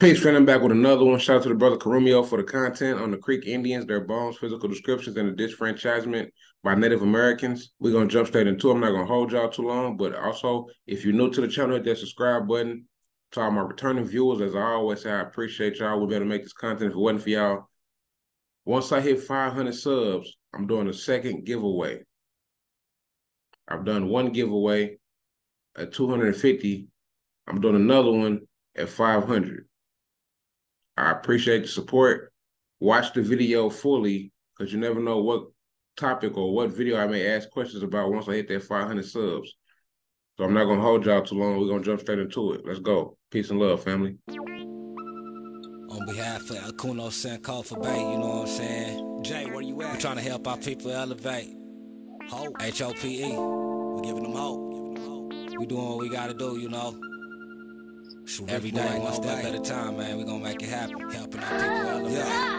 Peace, friend. I'm back with another one. Shout out to the brother Karumio for the content on the Creek Indians, their bones, physical descriptions, and the disfranchisement by Native Americans. We're going to jump straight into it. I'm not going to hold y'all too long, but also, if you're new to the channel, hit that subscribe button. To all my returning viewers, as I always say, I appreciate y'all. We're going to make this content if it wasn't for y'all. Once I hit 500 subs, I'm doing a second giveaway. I've done one giveaway at 250. I'm doing another one at 500. I appreciate the support. Watch the video fully because you never know what topic or what video I may ask questions about once I hit that 500 subs. So I'm not going to hold y'all too long. We're going to jump straight into it. Let's go. Peace and love, family. On behalf of Akuno Senko for Bay, you know what I'm saying? Jay, where you at? We're trying to help our people elevate. Hope. H-O-P-E. We're giving them hope. We doing what we got to do, you know? Every day, one step at a time, man. We're going to make it happen. Helping our people elevate. Yeah.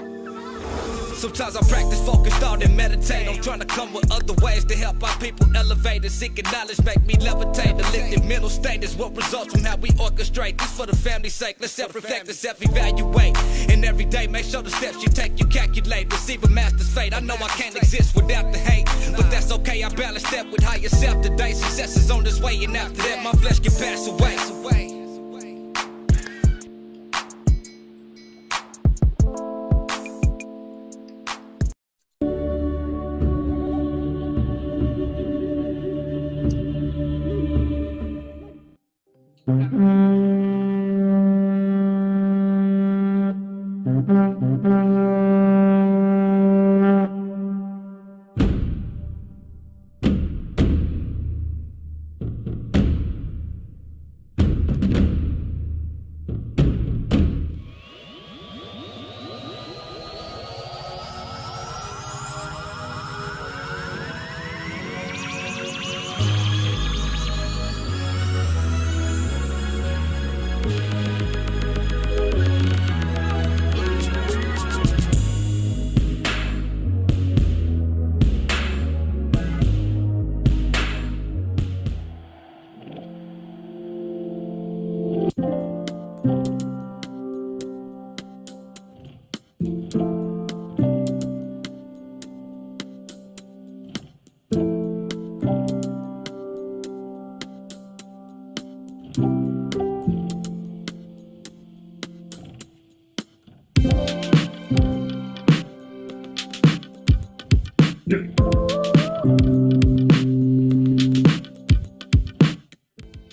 Sometimes I practice, focus, thought, and meditate. I'm trying to come with other ways to help our people elevate and seeking knowledge, make me levitate. The lifted mental state is what results from how we orchestrate. This for the family's sake. Let's self-reflect and self-evaluate. And every day, make sure the steps you take, you calculate. Receive a master's fate. I know I can't exist without the hate, but that's okay. I balance that with higher self today. Success is on this way, and after that, my flesh can pass away.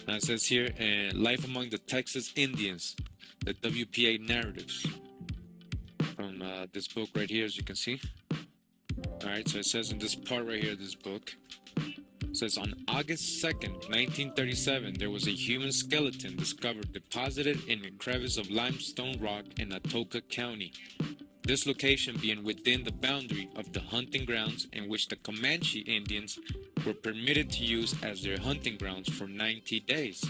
It says here, Life Among the Texas Indians, the WPA Narratives, from this book right here, as you can see. All right, so it says in this part right here, this book, it says, on August 2nd, 1937, there was a human skeleton discovered deposited in a crevice of limestone rock in Atoka County. This location being within the boundary of the hunting grounds in which the Comanche Indians were permitted to use as their hunting grounds for 90 days.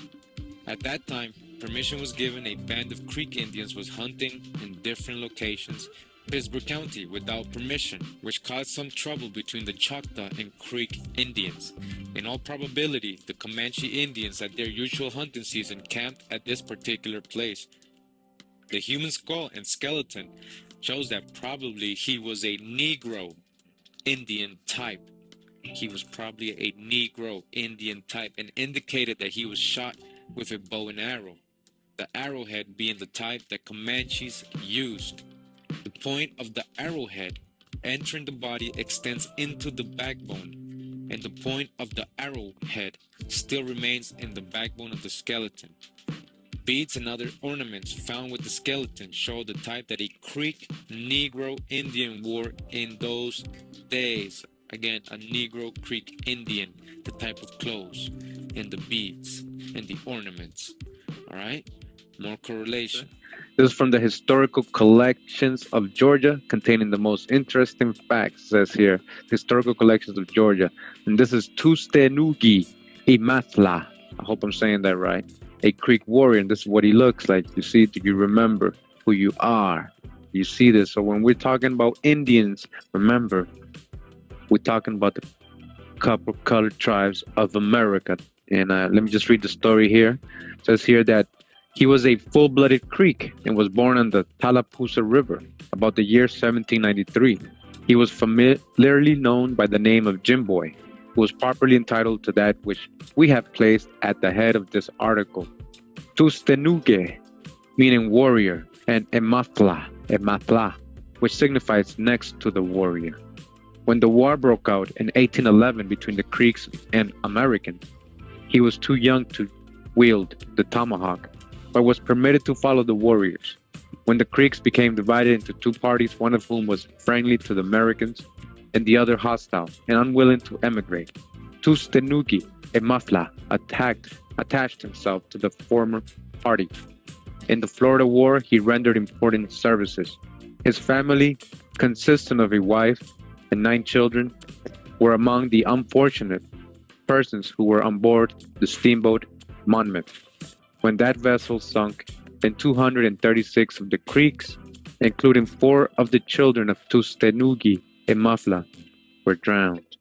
At that time, permission was given. A band of Creek Indians was hunting in different locations in Pittsburgh County without permission, which caused some trouble between the Choctaw and Creek Indians. In all probability, the Comanche Indians at their usual hunting season camped at this particular place. The human skull and skeleton shows that probably he was a Negro Indian type. He was probably a Negro Indian type, and indicated that he was shot with a bow and arrow, the arrowhead being the type that Comanches used. The point of the arrowhead entering the body extends into the backbone, and the point of the arrowhead still remains in the backbone of the skeleton. Beads and other ornaments found with the skeleton show the type that a Creek Negro Indian wore in those days. Again, a Negro Creek Indian, the type of clothes and the beads and the ornaments. All right, more correlation. This is from the Historical Collections of Georgia, containing the most interesting facts, says here. Historical Collections of Georgia. And this is Tustenugi Imatla. I hope I'm saying that right. A Creek warrior, and this is what he looks like. You see, do you remember who you are? You see this? So when we're talking about Indians, remember, we're talking about the copper-colored tribes of America. And let me just read the story here. It says here that He was a full-blooded Creek and was born on the Tallapoosa River about the year 1793. He was familiarly known by the name of Jim Boy, who was properly entitled to that which we have placed at the head of this article. Tustenuge, meaning warrior, and Emathla, which signifies next to the warrior. When the war broke out in 1811 between the Creeks and Americans, he was too young to wield the tomahawk, but was permitted to follow the warriors. When the Creeks became divided into two parties, one of whom was friendly to the Americans and the other hostile and unwilling to emigrate, Tustenugi Emathla attached himself to the former party. In the Florida War, he rendered important services. His family, consisting of a wife and 9 children, were among the unfortunate persons who were on board the steamboat Monmouth when that vessel sunk, and 236 of the Creeks, including 4 of the children of Tustenugi Emathla, were drowned.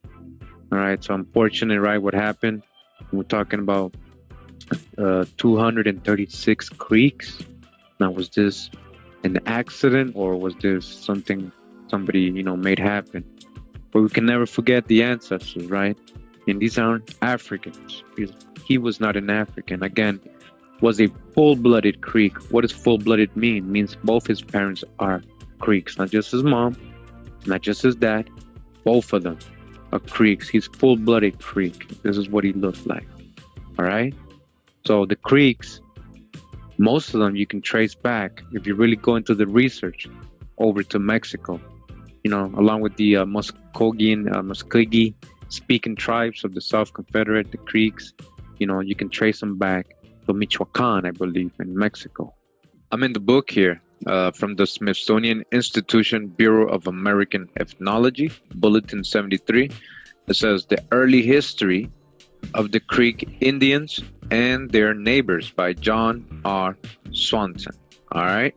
All right, so unfortunate, right? What happened? We're talking about 236 Creeks. Now, was this an accident or was this something somebody, made happen? But we can never forget the ancestors, right? And these aren't Africans. He was not an African. Again, was a full-blooded Creek. What does full-blooded mean? It means both his parents are Creeks, not just his mom, not just his dad, both of them are Creeks. He's full-blooded Creek. This is what he looked like. All right? So the Creeks, most of them you can trace back, if you really go into the research, over to Mexico, along with the Muskogee speaking tribes of the South Confederate, the Creeks, you can trace them back to Michoacan, I believe, in Mexico. I'm in the book here from the Smithsonian Institution Bureau of American Ethnology, Bulletin 73. It says The Early History of the Creek Indians and Their Neighbors by John R. Swanson. All right.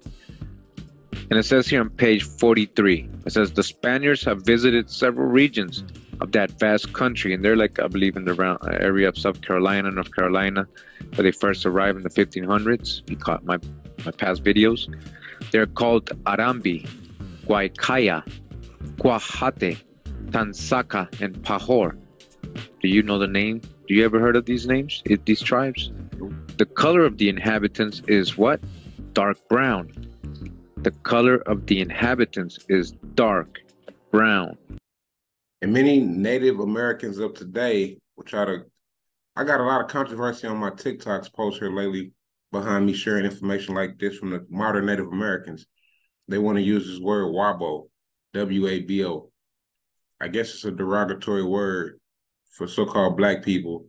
And it says here on page 43, it says the Spaniards have visited several regions of that vast country, and they're like, I believe, in the area of South Carolina, North Carolina, where they first arrived in the 1500s. You caught my past videos. They're called Arambi, Guaycaya, Guajate, Tansaca, and Pajor. Do you know the name? Do you ever heard of these names, these tribes? The color of the inhabitants is what? Dark brown. The color of the inhabitants is dark brown. And many Native Americans of today will I got a lot of controversy on my TikToks post here lately behind me sharing information like this from the modern Native Americans. They want to use this word Wabo, W-A-B-O. I guess it's a derogatory word for so-called Black people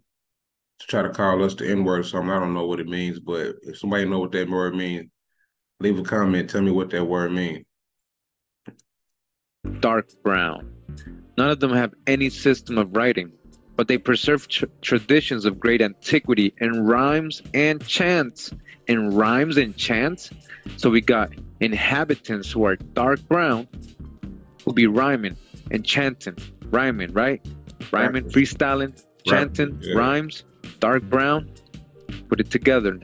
to try to call us the N-word or something. I don't know what it means, but if somebody know what that word means, leave a comment, tell me what that word means. Dark brown. None of them have any system of writing, but they preserve traditions of great antiquity in rhymes and chants. So we got inhabitants who are dark brown, who be rhyming and chanting. Rhyming, right? Rhyming, freestyling, chanting, yeah. Rhymes, dark brown. Put it together.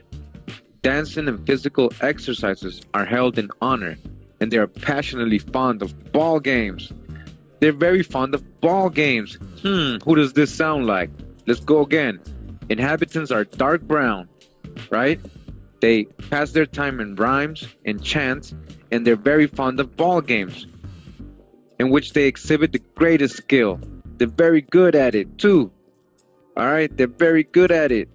Dancing and physical exercises are held in honor, and they are passionately fond of ball games. They're very fond of ball games. Who does this sound like? Let's go again. Inhabitants are dark brown, right? They pass their time in rhymes and chants, and they're very fond of ball games, in which they exhibit the greatest skill. They're very good at it, too. All right? They're very good at it.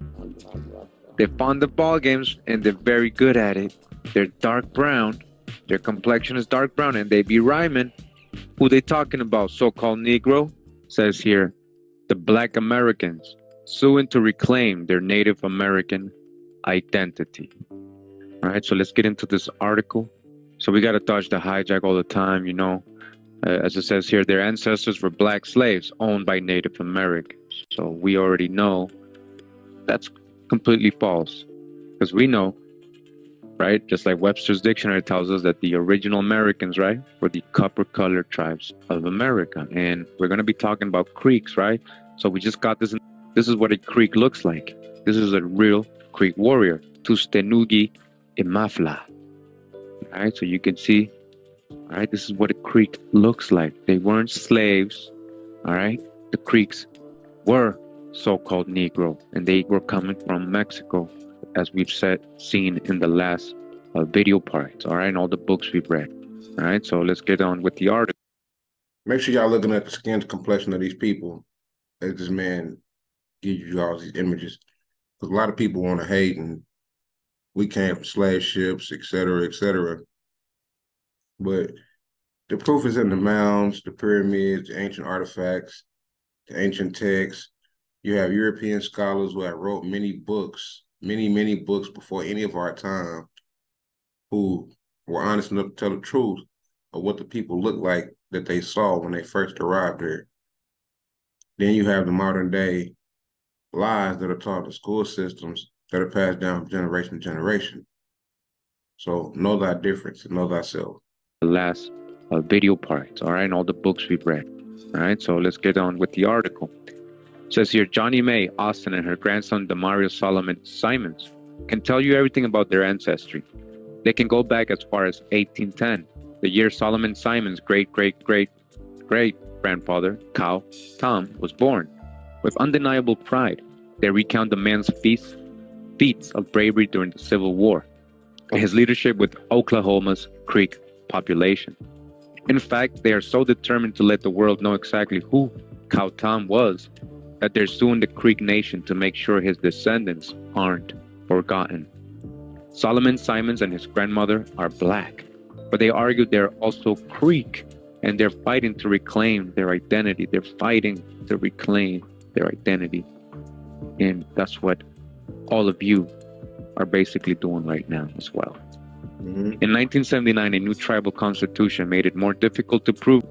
They're fond of ball games, and they're very good at it. They're dark brown. Their complexion is dark brown, and they be rhyming. Who they talking about? So-called Negro? Says here, the Black Americans suing to reclaim their Native American identity. All right, so let's get into this article. So we got to dodge the hijack all the time, as it says here, their ancestors were Black slaves owned by Native Americans. So we already know that's completely false, because we know, right, just like Webster's dictionary tells us, that the original Americans, right, were the copper-colored tribes of America. And we're going to be talking about Creeks, right? So we just got this. This is what a Creek looks like. This is a real Creek warrior, Tustenugi Imafla. All right, so you can see, all right, this is what a Creek looks like. They weren't slaves, all right? The Creeks were so-called Negro, and they were coming from Mexico, as we've seen in the last video parts, all right, and all the books we've read. All right, so let's get on with the article. Make sure y'all looking at the skin complexion of these people as this man gives you all these images. Because a lot of people want to hate, and we came from slave ships, et cetera, et cetera. But the proof is in the mounds, the pyramids, the ancient artifacts, the ancient texts. You have European scholars who have wrote many books, many books before any of our time, who were honest enough to tell the truth of what the people looked like that they saw when they first arrived there. Then you have the modern day lies that are taught in school systems that are passed down from generation to generation. So know thy difference and know thyself. The last video parts, all right, and all the books we've read. All right, so let's get on with the article. It says here, Johnny Mae Austin and her grandson Demario Solomon Simons can tell you everything about their ancestry. They can go back as far as 1810, the year Solomon Simons' great-great-great-great-grandfather, Cow Tom, was born. With undeniable pride, they recount the man's feats of bravery during the Civil War, his leadership with Oklahoma's Creek population. In fact, they are so determined to let the world know exactly who Cow Tom was that they're suing the Creek Nation to make sure his descendants aren't forgotten. Solomon Simons and his grandmother are black, but they argue they're also Creek, and they're fighting to reclaim their identity. They're fighting to reclaim their identity. And that's what all of you are basically doing right now as well. In 1979, a new tribal constitution made it more difficult to prove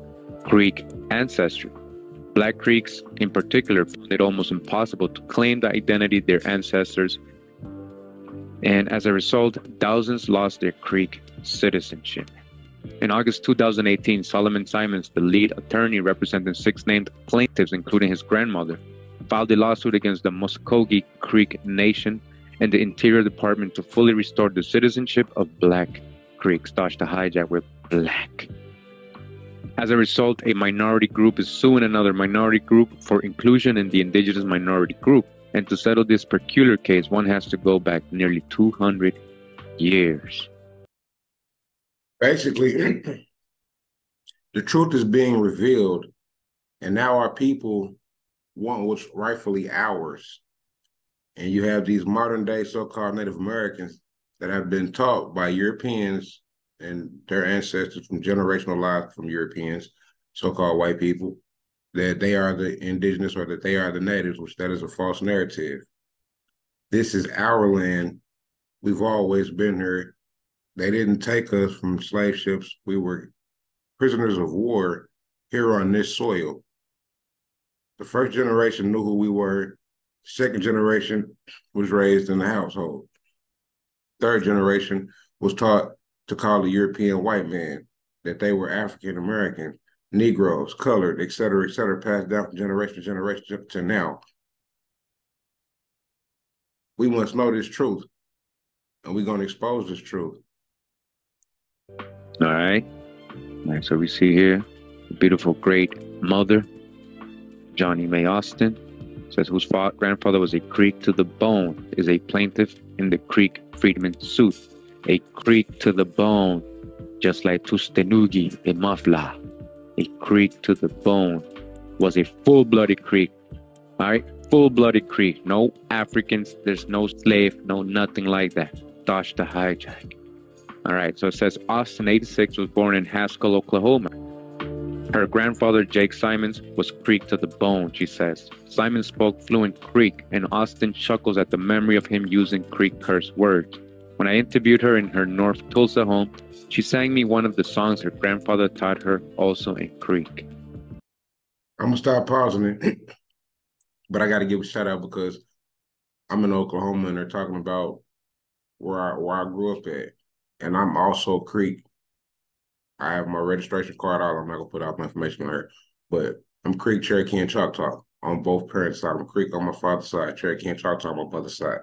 Creek ancestry. Black Creeks, in particular, found it almost impossible to claim the identity of their ancestors, and as a result, thousands lost their Creek citizenship. In August 2018, Solomon Simons, the lead attorney representing 6 named plaintiffs, including his grandmother, filed a lawsuit against the Muskogee Creek Nation and the Interior Department to fully restore the citizenship of Black Creeks. Dodge the hijack with black. As a result, a minority group is suing another minority group for inclusion in the indigenous minority group. And to settle this peculiar case, one has to go back nearly 200 years. Basically, the truth is being revealed, and now our people want what's rightfully ours. And you have these modern day so-called Native Americans that have been taught by Europeans and their ancestors from generational lives from Europeans, so-called white people, that they are the indigenous or that they are the natives, which that is a false narrative. This is our land. We've always been here. They didn't take us from slave ships. We were prisoners of war here on this soil. The first generation knew who we were. Second generation was raised in the household. Third generation was taught to call the European white man, that they were African American, Negroes, colored, et cetera, passed down from generation to generation to now. We must know this truth, and we're going to expose this truth. All right. All right, so we see here the beautiful great mother, Johnny Mae Austin, says whose grandfather was a Creek to the bone, is a plaintiff in the Creek Freedman suit. A Creek to the bone, just like Tustenugi Imafla. A Creek to the bone was a full-blooded Creek. All right, full-blooded Creek. No Africans, there's no slave, no nothing like that. Dodge the hijack. All right, so it says Austin, 86, was born in Haskell, Oklahoma. Her grandfather, Jake Simons, was Creek to the bone, she says. Simons spoke fluent Creek, and Austin chuckles at the memory of him using Creek curse words. When I interviewed her in her North Tulsa home, she sang me one of the songs her grandfather taught her, also in Creek. I'm going to stop pausing it, but I got to give a shout out because I'm in Oklahoma and they're talking about where I grew up at. And I'm also Creek. I have my registration card out. I'm not going to put out my information on her. But I'm Creek, Cherokee, and Choctaw on both parents' side. I'm Creek on my father's side, Cherokee and Choctaw on my mother's side.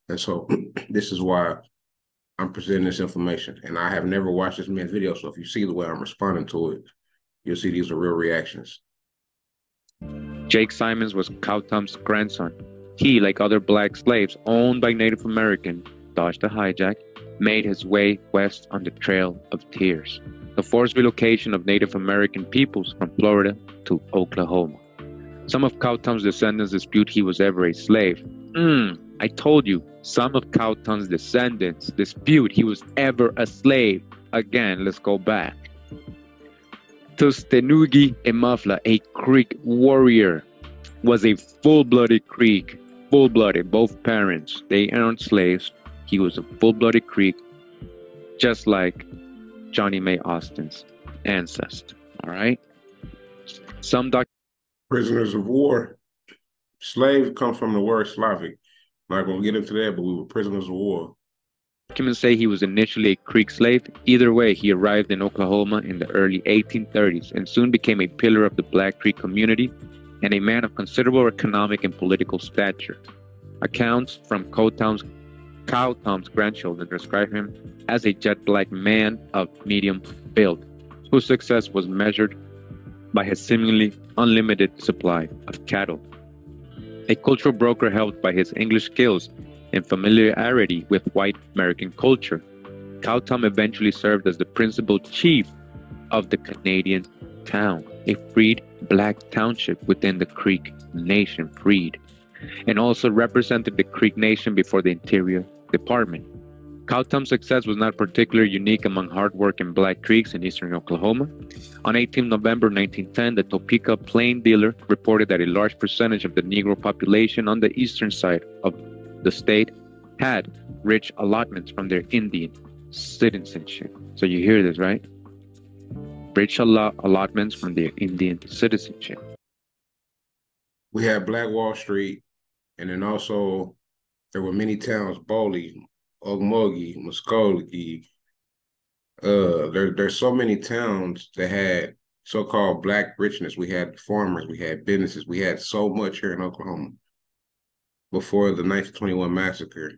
And so this is why I'm presenting this information. And I have never watched this man's video, so if you see the way I'm responding to it, you'll see these are real reactions. Jake Simons was Cowtown's grandson. He, like other black slaves owned by Native Americans, dodged a hijack, made his way west on the Trail of Tears, the forced relocation of Native American peoples from Florida to Oklahoma. Some of Cowtown's descendants dispute he was ever a slave. I told you, some of Cowtown's descendants dispute he was ever a slave. Again, let's go back. Tustenugi Imafla, a Creek warrior, was a full-blooded Creek. Full-blooded, both parents. They aren't slaves. He was a full-blooded Creek, just like Johnny May Austin's ancestor. All right? Some prisoners of war. Slave comes from the word Slavic. I'm not going to get into that, but we were prisoners of war. documents say he was initially a Creek slave. Either way, he arrived in Oklahoma in the early 1830s and soon became a pillar of the Black Creek community and a man of considerable economic and political stature. Accounts from Cowtown's grandchildren describe him as a jet black man of medium build, whose success was measured by his seemingly unlimited supply of cattle. A cultural broker helped by his English skills and familiarity with white American culture, Cowtown eventually served as the principal chief of the Canadian town, a freed black township within the Creek Nation, and also represented the Creek Nation before the Interior Department. Cowtown's success was not particularly unique among hardworking Black Creeks in eastern Oklahoma. On 18 November 1910, the Topeka Plain Dealer reported that a large percentage of the Negro population on the eastern side of the state had rich allotments from their Indian citizenship. So you hear this, right? Rich allotments from their Indian citizenship. We had Black Wall Street, and then also there were many towns, Boley, Okmulgee, Muskogee. There's so many towns that had so-called Black richness. We had farmers, we had businesses, we had so much here in Oklahoma before the 1921 massacre.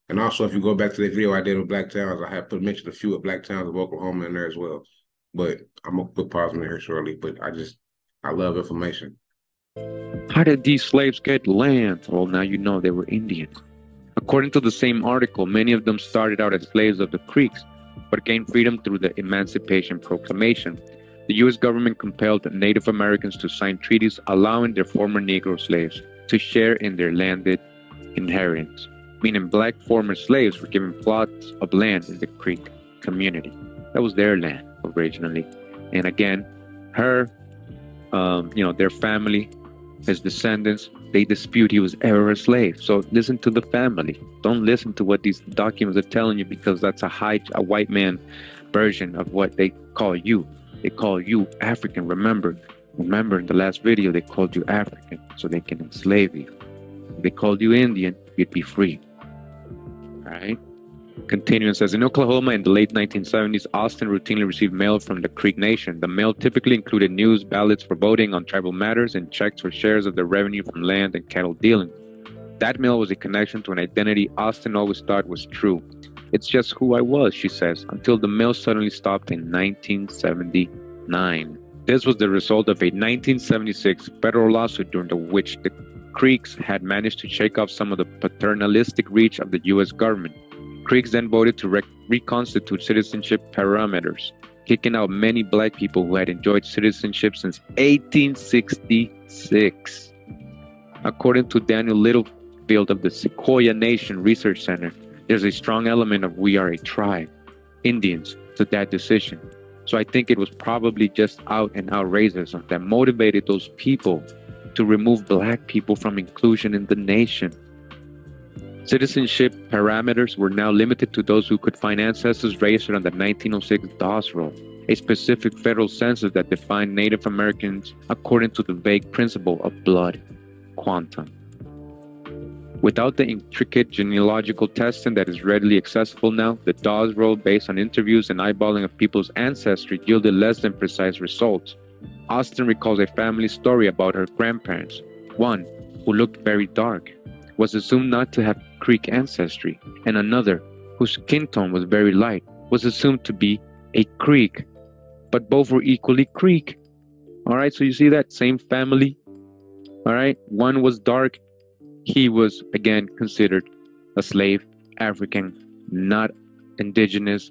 And also, if you go back to the video I did of Black Towns, I have mentioned a few of Black Towns of Oklahoma in there as well. But I'm going to put pause in here shortly, but I love information. How did these slaves get land? Well, now you know they were Indians. According to the same article, many of them started out as slaves of the Creeks, but gained freedom through the Emancipation Proclamation. The U.S. government compelled Native Americans to sign treaties allowing their former Negro slaves to share in their landed inheritance, meaning Black former slaves were given plots of land in the Creek community. That was their land originally. And again, their family, his descendants, they dispute he was ever a slave. So listen to the family. Don't listen to what these documents are telling you, because that's a white man version of what they call you. They call you African. Remember in the last video, they called you African so they can enslave you. If they called you Indian, you'd be free. All right? Continuing, says, in Oklahoma in the late 1970s, Austin routinely received mail from the Creek Nation. The mail typically included news, ballots for voting on tribal matters, and checks for shares of the revenue from land and cattle dealing. That mail was a connection to an identity Austin always thought was true. It's just who I was, she says, until the mail suddenly stopped in 1979. This was the result of a 1976 federal lawsuit during which the Creeks had managed to shake off some of the paternalistic reach of the U.S. government. Creeks then voted to reconstitute citizenship parameters, kicking out many Black people who had enjoyed citizenship since 1866. According to Daniel Littlefield of the Sequoia Nation Research Center, there's a strong element of we are a tribe, Indians, to that decision. So I think it was probably just out-and-out racism that motivated those people to remove Black people from inclusion in the nation. Citizenship parameters were now limited to those who could find ancestors registered on the 1906 Dawes Roll, a specific federal census that defined Native Americans according to the vague principle of blood quantum. Without the intricate genealogical testing that is readily accessible now, the Dawes Roll, based on interviews and eyeballing of people's ancestry, yielded less than precise results. Austin recalls a family story about her grandparents, one who looked very dark, was assumed not to have Creek ancestry, and another, whose skin tone was very light, was assumed to be a Creek, but both were equally Creek. All right, so you see that same family. All right, one was dark. He was again considered a slave, African, not indigenous.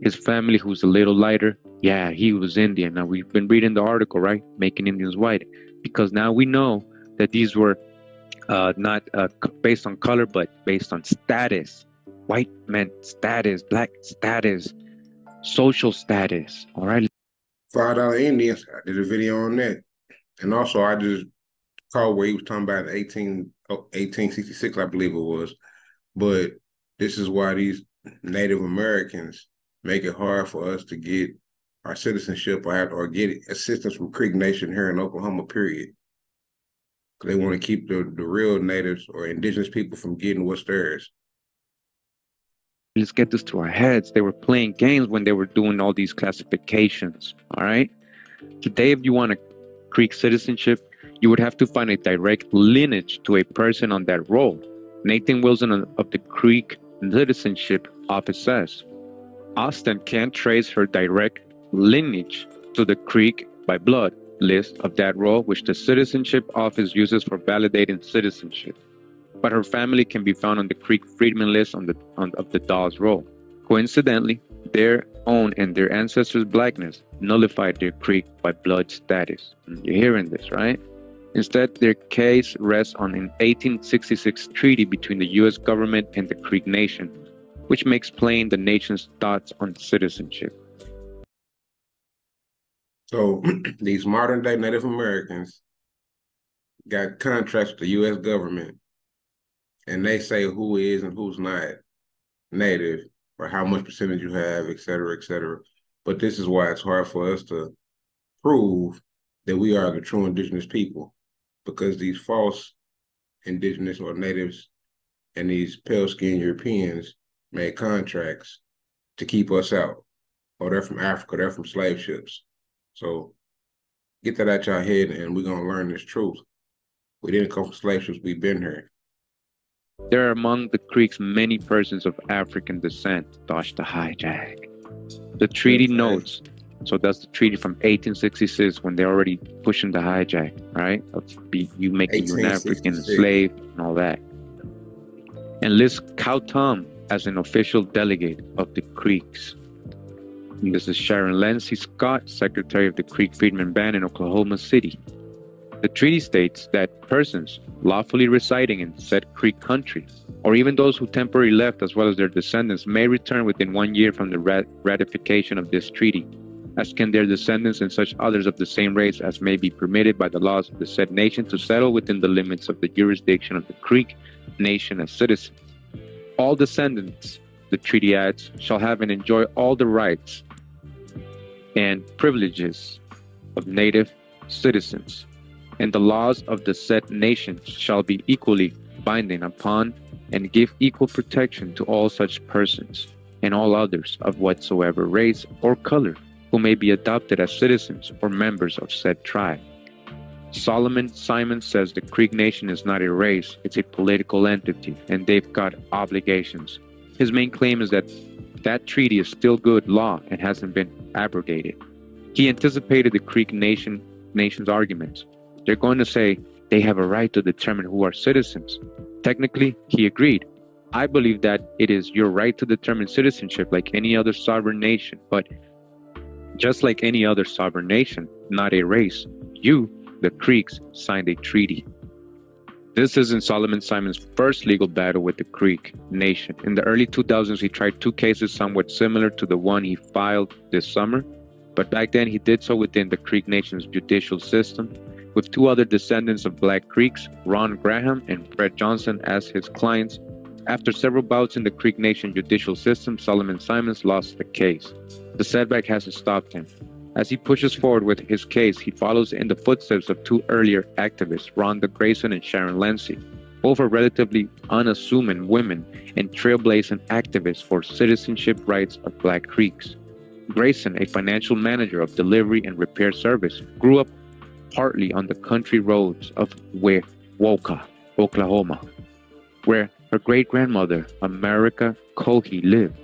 His family, who's a little lighter, yeah, he was Indian. Now we've been reading the article, right? Making Indians white, because now we know that these were not based on color, but based on status. White meant status, black status, social status. All right. $5 Indians. I did a video on that. And also, I just called where he was talking about 1866, I believe it was. But this is why these Native Americans make it hard for us to get our citizenship or get assistance from Creek Nation here in Oklahoma, period. They want to keep the real natives or indigenous people from getting what's theirs. Let's get this to our heads. They were playing games when they were doing all these classifications. All right. Today, if you want a Creek citizenship, you would have to find a direct lineage to a person on that role. Nathan Wilson of the Creek Citizenship Office says, Austin can't trace her direct lineage to the Creek by blood list of that role, which the Citizenship Office uses for validating citizenship. But her family can be found on the Creek Freedmen list of the Dawes Roll. Coincidentally, their own and their ancestors' blackness nullified their Creek by blood status. You're hearing this, right? Instead, their case rests on an 1866 treaty between the U.S. government and the Creek Nation, which makes plain the nation's thoughts on citizenship. So these modern day Native Americans got contracts with the U.S. government, and they say who is and who's not Native, or how much percentage you have, et cetera, et cetera. But this is why it's hard for us to prove that we are the true indigenous people, because these false indigenous or natives and these pale-skinned Europeans made contracts to keep us out. Or they're from Africa, they're from slave ships. So get that out your head, and we're going to learn this truth. We didn't come from slave ships, we've been here. There are among the Creeks many persons of African descent. Dodge the hijack. The treaty notes, so that's the treaty from 1866 when they're already pushing the hijack, right? Of you making you an African slave and all that. And lists Cowtom as an official delegate of the Creeks. And this is Sharon Lancey Scott, Secretary of the Creek Freedmen Band in Oklahoma City. The treaty states that persons lawfully residing in said Creek country, or even those who temporarily left as well as their descendants, may return within 1 year from the ratification of this treaty, as can their descendants and such others of the same race as may be permitted by the laws of the said nation to settle within the limits of the jurisdiction of the Creek Nation as citizens. All descendants, the treaty adds, shall have and enjoy all the rights and privileges of native citizens, and the laws of the said nation shall be equally binding upon and give equal protection to all such persons and all others of whatsoever race or color who may be adopted as citizens or members of said tribe. Solomon Simon says the Creek Nation is not a race, it's a political entity, and they've got obligations. His main claim is that that treaty is still good law and hasn't been abrogated. He anticipated the Creek Nation's arguments. They're going to say they have a right to determine who are citizens. Technically, he agreed. I believe that it is your right to determine citizenship like any other sovereign nation, but just like any other sovereign nation, not a race, you, the Creeks, signed a treaty. This isn't Solomon Simon's first legal battle with the Creek Nation. In the early 2000s, he tried 2 cases somewhat similar to the one he filed this summer, but back then he did so within the Creek Nation's judicial system, with 2 other descendants of Black Creeks, Ron Graham and Fred Johnson, as his clients. After several bouts in the Creek Nation judicial system, Solomon Simons lost the case. The setback hasn't stopped him. As he pushes forward with his case, he follows in the footsteps of 2 earlier activists, Rhonda Grayson and Sharon Lancey. Both are relatively unassuming women and trailblazing activists for citizenship rights of Black Creeks. Grayson, a financial manager of delivery and repair service, grew up partly on the country roads of Wewoka, Oklahoma. where her great-grandmother, America Cohey, lived.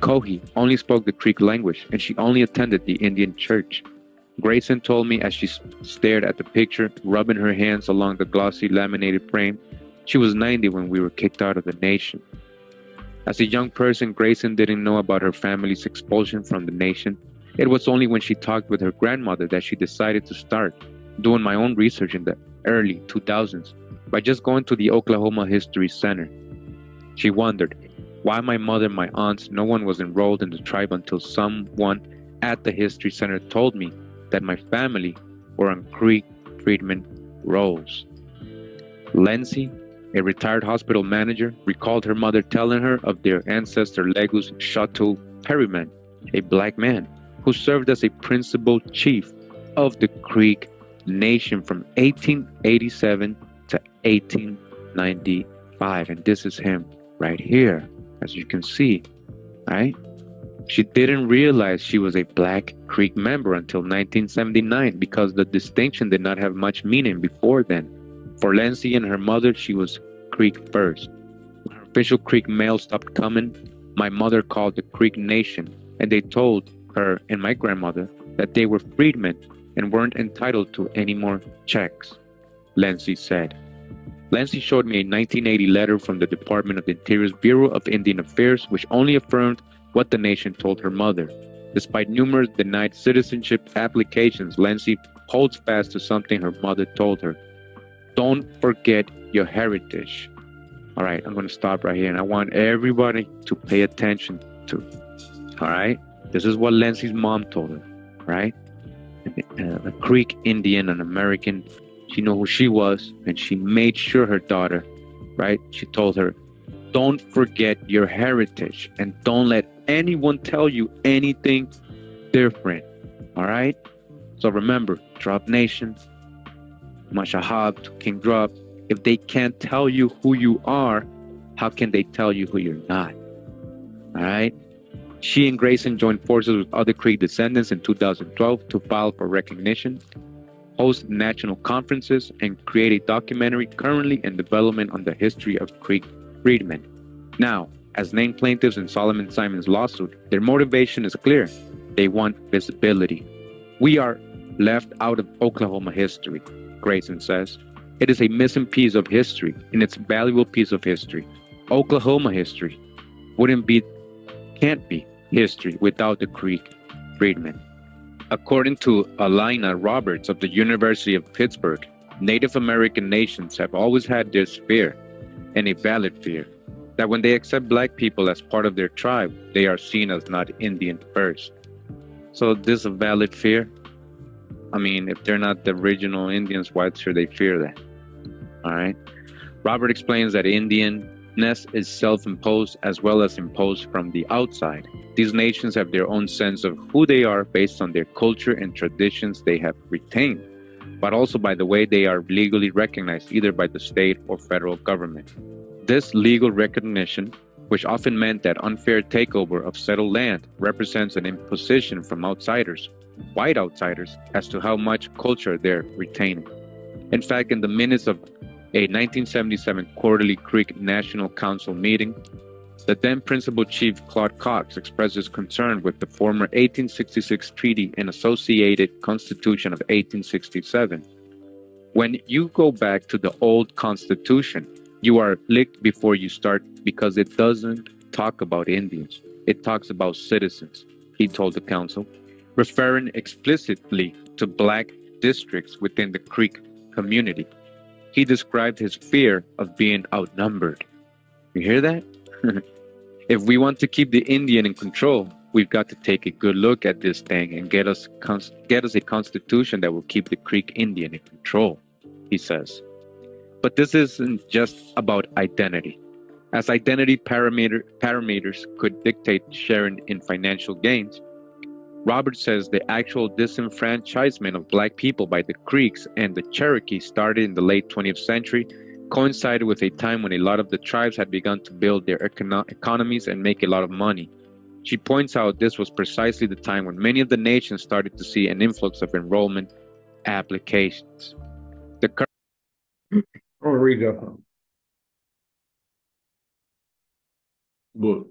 Cohey only spoke the Creek language, and she only attended the Indian church. Grayson told me as she stared at the picture, rubbing her hands along the glossy laminated frame, she was 90 when we were kicked out of the nation. As a young person, Grayson didn't know about her family's expulsion from the nation. It was only when she talked with her grandmother that she decided to start doing my own research in the early 2000s by just going to the Oklahoma History Center. She wondered why my mother and my aunts, no one was enrolled in the tribe until someone at the History Center told me that my family were on Creek freedmen rolls. Lindsay, a retired hospital manager, recalled her mother telling her of their ancestor Legus Chateau Perryman, a black man who served as a principal chief of the Creek Nation from 1887 to 1895. And this is him right here, as you can see, right? She didn't realize she was a Black Creek member until 1979 because the distinction did not have much meaning before then. For Lindsay and her mother, she was Creek first. When her official Creek mail stopped coming, my mother called the Creek Nation, and they told her and my grandmother that they were freedmen and weren't entitled to any more checks, Lindsay said. Lindsay showed me a 1980 letter from the Department of the Interior's Bureau of Indian Affairs, which only affirmed what the nation told her mother. Despite numerous denied citizenship applications, Lindsay holds fast to something her mother told her. Don't forget your heritage. All right, I'm going to stop right here, and I want everybody to pay attention to. All right, this is what Lindsay's mom told her, right? A Creek Indian, an American. She knew who she was, and she made sure her daughter, right? She told her, don't forget your heritage, and don't let anyone tell you anything different. All right? So remember, Drop Nation, Mashahab to King Drop. If they can't tell you who you are, how can they tell you who you're not? All right? She and Grayson joined forces with other Creek descendants in 2012 to file for recognition, host national conferences, and create a documentary currently in development on the history of Creek freedmen. Now, as named plaintiffs in Solomon Simon's lawsuit, their motivation is clear. They want visibility. We are left out of Oklahoma history, Grayson says. It is a missing piece of history, and it's a valuable piece of history. Oklahoma history can't be history without the Creek freedmen. According to Alina Roberts of the University of Pittsburgh, Native American nations have always had this fear, and a valid fear, that when they accept Black people as part of their tribe, they are seen as not Indian first. So this is a valid fear. I mean, if they're not the original Indians, why should they fear that? All right. Robert explains that Indianness is self-imposed as well as imposed from the outside. These nations have their own sense of who they are based on their culture and traditions they have retained, but also by the way they are legally recognized either by the state or federal government. This legal recognition, which often meant that unfair takeover of settled land, represents an imposition from outsiders, white outsiders, as to how much culture they're retaining. In fact, in the minutes of a 1977 quarterly Creek National Council meeting, the then Principal Chief Claude Cox expressed his concern with the former 1866 Treaty and Associated Constitution of 1867. When you go back to the old Constitution, you are licked before you start because it doesn't talk about Indians. It talks about citizens, he told the council, referring explicitly to Black districts within the Creek community. He described his fear of being outnumbered. You hear that? If we want to keep the Indian in control, we've got to take a good look at this thing and get us a constitution that will keep the Creek Indian in control, he says. But this isn't just about identity. As identity parameters could dictate sharing in financial gains, Robert says the actual disenfranchisement of Black people by the Creeks and the Cherokee started in the late 20th century, coincided with a time when a lot of the tribes had begun to build their economies and make a lot of money. She points out this was precisely the time when many of the nations started to see an influx of enrollment applications. I want to read that. book,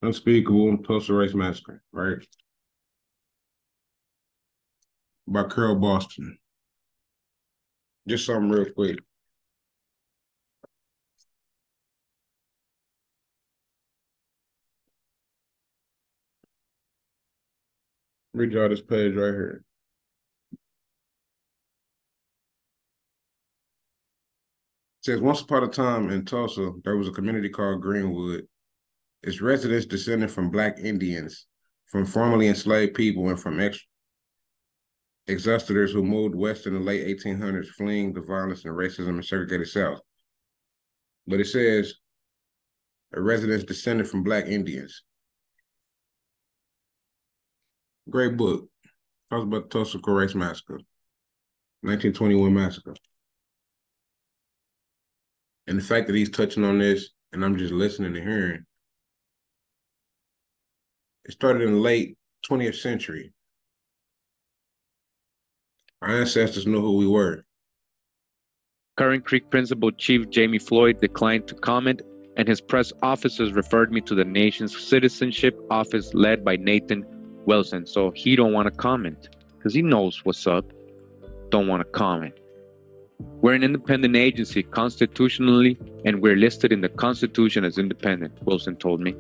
Unspeakable Tulsa Race Massacre, right? By Carol Boston. Just something real quick. Read y'all this page right here. It says, once upon a time in Tulsa, there was a community called Greenwood. Its residents descended from Black Indians, from formerly enslaved people, and from exodusters who moved west in the late 1800s, fleeing the violence and racism in segregated South. But it says, residents descended from Black Indians. Great book. Talks about the Tulsa Race Massacre, 1921 massacre. And the fact that he's touching on this, and I'm just listening and hearing, it started in the late 20th century. Our ancestors knew who we were. Current Creek Principal Chief Jamie Floyd declined to comment, and his press officers referred me to the nation's citizenship office led by Nathan Wilson. So he don't want to comment because he knows what's up. Don't want to comment. We're an independent agency constitutionally, and we're listed in the Constitution as independent, Wilson told me.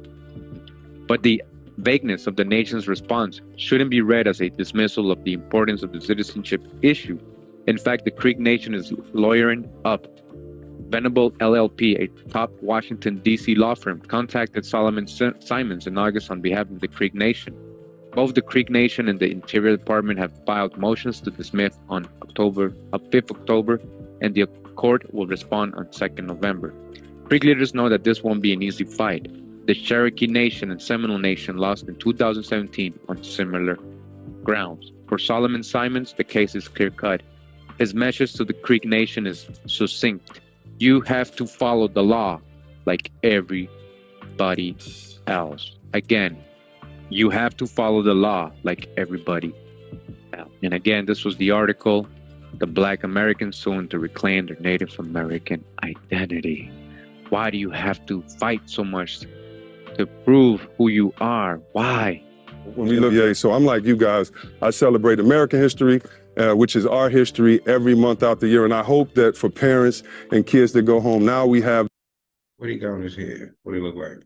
But the vagueness of the nation's response shouldn't be read as a dismissal of the importance of the citizenship issue. In fact, the Creek Nation is lawyering up. Venable LLP, a top Washington, D.C. law firm, contacted Solomon Simons in August on behalf of the Creek Nation. Both the Creek Nation and the Interior Department have filed motions to dismiss on 5th October, and the court will respond on 2nd November. Creek leaders know that this won't be an easy fight. The Cherokee Nation and Seminole Nation lost in 2017 on similar grounds. For Solomon Simons, the case is clear-cut. His message to the Creek Nation is succinct. You have to follow the law like everybody else. Again, you have to follow the law like everybody else. And again, this was the article, The Black Americans Suing to Reclaim Their Native American Identity. Why do you have to fight so much to prove who you are? Why? When we look, so I'm like you guys. I celebrate American history, which is our history, every month out the year. And I hope that for parents and kids that go home, now we have. What do you got on his head? What do he look like?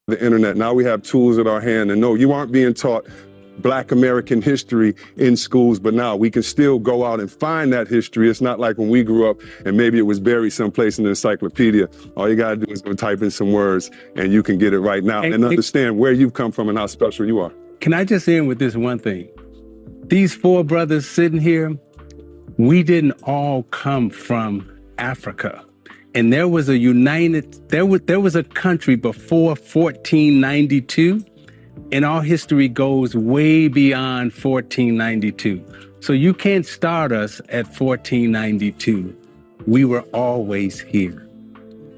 The internet. Now we have tools at our hand. And no, you aren't being taught Black American history in schools, but now we can still go out and find that history. It's not like when we grew up and maybe it was buried someplace in the encyclopedia. All you got to do is go type in some words and you can get it right now and understand where you've come from and how special you are. Can I just end with this one thing? These four brothers sitting here, we didn't all come from Africa. And there was a there was a country before 1492. And our history goes way beyond 1492. So you can't start us at 1492. We were always here.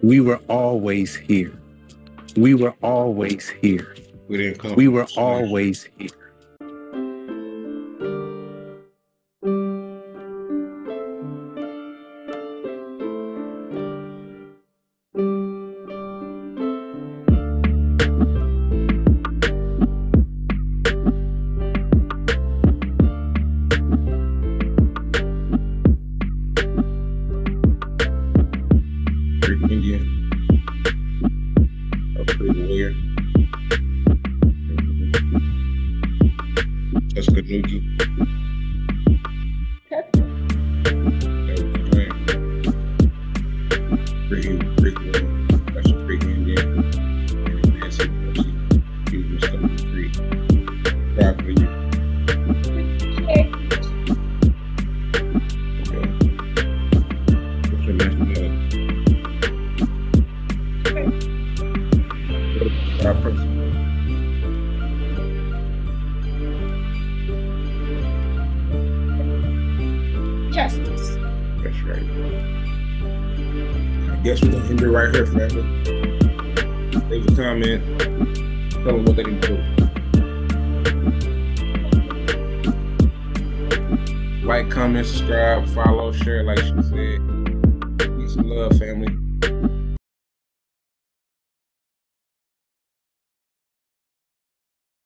We were always here. We were always here. We were always here. Justice. That's right. I guess we're gonna end it right here, family. Leave a comment. Tell them what they can do. Like, comment, subscribe, follow, share, like she said. Peace and love, family.